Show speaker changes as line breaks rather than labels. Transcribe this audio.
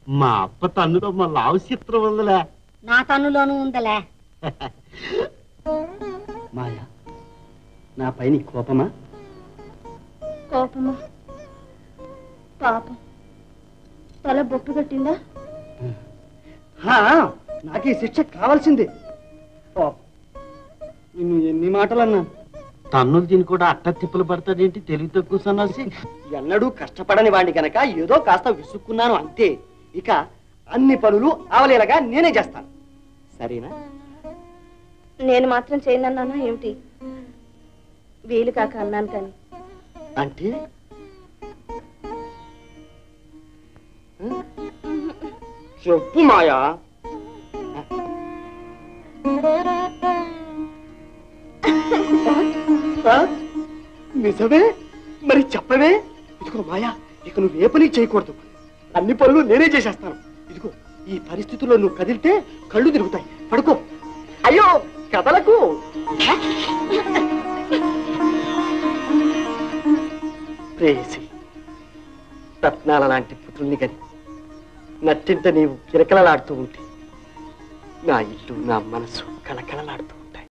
మా అప్ప తన్నులో మా లావు చిత్రం ఉందిలే.
నా తన్నులోనూ ఉందలే.
మాయా, నా పైన కోపమా?
కోపమా? పాపం తల బొట్టు కట్టిందా?
నాకు ఈ శిక్ష కావాల్సిందే. నిన్ను ఎన్ని మాటలన్నా.
తన్నులు తిని కూడా అట్ట తిప్పులు పడతాడేంటి తెలివి తక్కువ సన్నాసి.
ఎన్నడూ కష్టపడని వాడిని గనక ఏదో కాస్త విసుక్కున్నాను అంతే. ఇక అన్ని పనులు అవలేలగా నేనే చేస్తాను, సరేనా?
నేను మాత్రం చేయనన్నానా ఏమిటి? వీలు కాక అన్నాను కానీ.
అంటే చెప్పు మాయా. నిజమే? మరి చెప్పవే. ఇదిగో మాయా, ఇక నువ్వు ఏ పని చేయకూడదు. అన్ని పనులు నేనే చేసేస్తాను. ఇదిగో ఈ పరిస్థితుల్లో నువ్వు కదిలితే కళ్ళు తిరుగుతాయి. పడుకో. అయ్యో కదలకు. ప్రేయసి, రత్నాల లాంటి పుత్రుల్ని గని నట్టింట నీవు కిరకలలాడుతూ ఉంటే నా ఇల్లు నా మనసు కలకలలాడుతూ